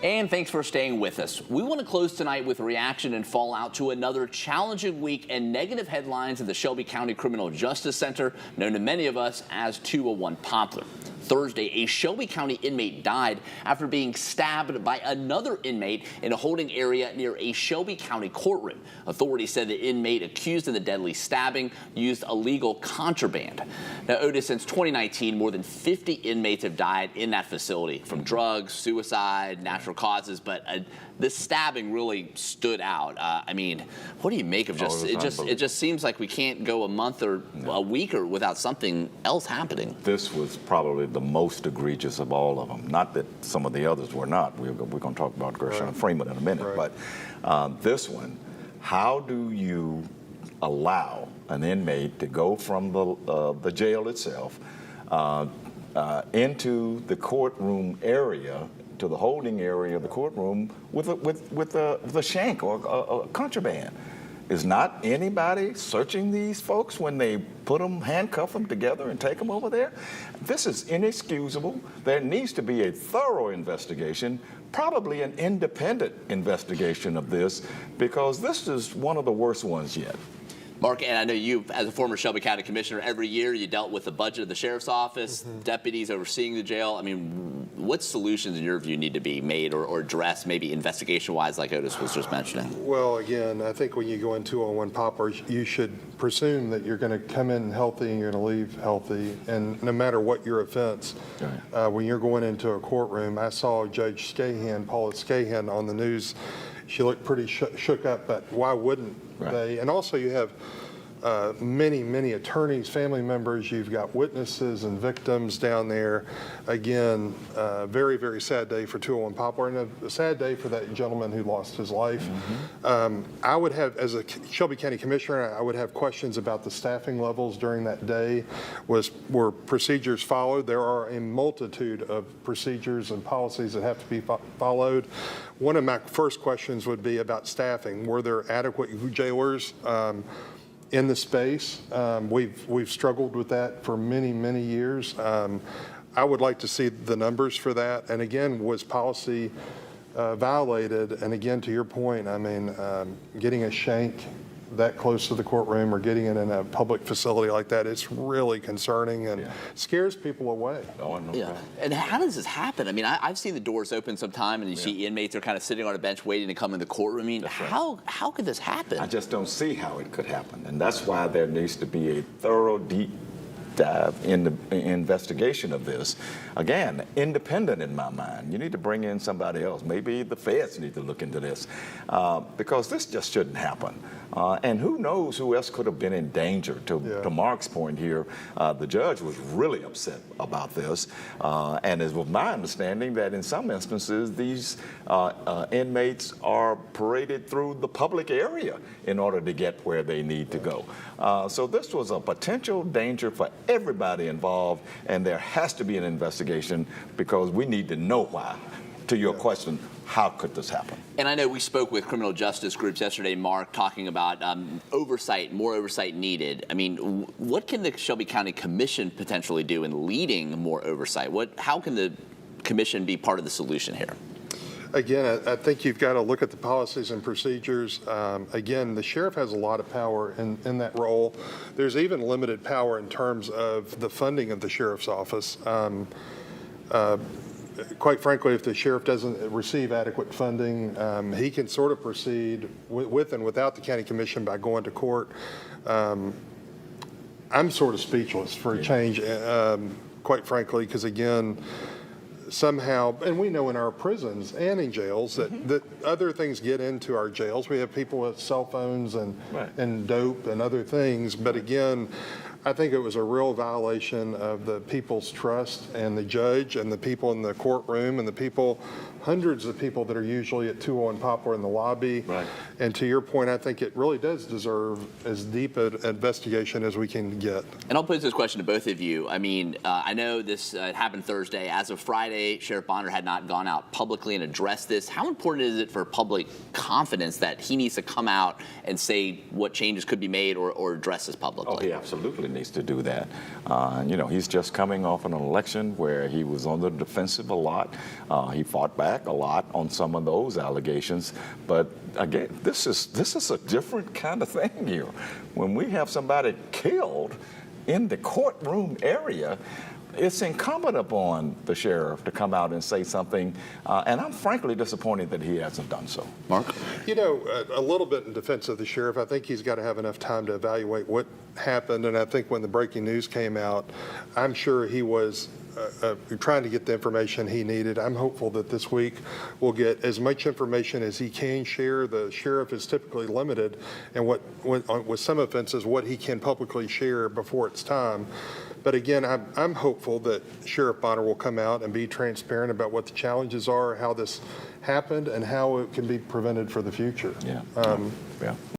And thanks for staying with us. We want to close tonight with reaction and fallout to another challenging week and negative headlines at the Shelby County Criminal Justice Center, known to many of us as 201 Poplar. Thursday, a Shelby County inmate died after being stabbed by another inmate in a holding area near a Shelby County courtroom. Authorities said the inmate accused in the deadly stabbing used illegal contraband. Now, Otis, since 2019, more than 50 inmates have died in that facility from drugs, suicide, natural causes, but this stabbing really stood out. I mean, what do you make of it just seems like we can't go a month or a week or without something else happening. This was probably the most egregious of all of them. Not that some of the others were not. We're going to talk about Gershon and Freeman in a minute. Right. But this one, how do you allow an inmate to go from the jail itself into the courtroom area, to the holding area of the courtroom with a shank or a contraband? Is not anybody searching these folks when they handcuff them together and take them over there? This is inexcusable. There needs to be a thorough investigation, probably an independent investigation of this, because this is one of the worst ones yet. Mark, and I know you, as a former Shelby County Commissioner, every year you dealt with the budget of the Sheriff's Office, deputies overseeing the jail. I mean, what solutions, in your view, need to be made or addressed, maybe investigation-wise, like Otis was just mentioning? Well, again, I think when you go in 201 Poplar, you should presume that you're going to come in healthy and you're going to leave healthy, and no matter what your offense. When you're going into a courtroom, I saw Judge Paula Scahan on the news. She looked pretty shook up, but why wouldn't they? And also you have many attorneys, family members, you've got witnesses and victims down there. Again, very sad day for 201 Poplar, and a sad day for that gentleman who lost his life. I would have, as a Shelby County Commissioner, I would have questions about the staffing levels during that day. Were procedures followed? There are a multitude of procedures and policies that have to be followed. One of my first questions would be about staffing. Were there adequate jailers in the space? We've struggled with that for many years. I would like to see the numbers for that. And again, was policy violated? And again, to your point, I mean, getting a shank that close to the courtroom or getting it in a public facility like that, it's really concerning and scares people away. And how does this happen? I mean, I've seen the doors open sometime and you see inmates are kind of sitting on a bench waiting to come in the courtroom. I mean, how could this happen? I just don't see how it could happen. And that's why there needs to be a thorough, deep dive in the investigation of this. Again, independent in my mind. You need to bring in somebody else. Maybe the feds need to look into this because this just shouldn't happen. And who knows who else could have been in danger. To Mark's point here, the judge was really upset about this. And it was my understanding that in some instances, these inmates are paraded through the public area in order to get where they need to go. So this was a potential danger for everybody involved, and there has to be an investigation because we need to know why. To your question, how could this happen? And I know we spoke with criminal justice groups yesterday, Mark, talking about oversight, more oversight needed. I mean, what can the Shelby County Commission potentially do in leading more oversight? How can the commission be part of the solution here? Again, I think you've got to look at the policies and procedures. Again, the sheriff has a lot of power in that role. There's even limited power in terms of the funding of the sheriff's office. Quite frankly, if the sheriff doesn't receive adequate funding, he can sort of proceed with and without the county commission by going to court. I'm sort of speechless for a change, quite frankly, because again, somehow, and we know in our prisons and in jails that other things get into our jails. We have people with cell phones and dope and other things. But again, I think it was a real violation of the people's trust and the judge and the people in the courtroom and the people, hundreds of people that are usually at 201 Poplar in the lobby. And to your point, I think it really does deserve as deep an investigation as we can get. And I'll pose this question to both of you. I mean, I know this happened Thursday. As of Friday, Sheriff Bonner had not gone out publicly and addressed this. How important is it for public confidence that he needs to come out and say what changes could be made or address this publicly? Oh, he absolutely needs to do that. You know, he's just coming off an election where he was on the defensive a lot. He fought back. back a lot on some of those allegations. But again, this is a different kind of thing here. When we have somebody killed in the courtroom area, it's incumbent upon the sheriff to come out and say something, and I'm frankly disappointed that he hasn't done so. Mark? You know, a little bit in defense of the sheriff, I think he's got to have enough time to evaluate what happened, and I think when the breaking news came out, I'm sure he was trying to get the information he needed. I'm hopeful that this week we'll get as much information as he can share. The sheriff is typically limited, and with some offenses, what he can publicly share before it's time. But again, I'm hopeful that Sheriff Bonner will come out and be transparent about what the challenges are, how this happened, and how it can be prevented for the future. Yeah. Yeah.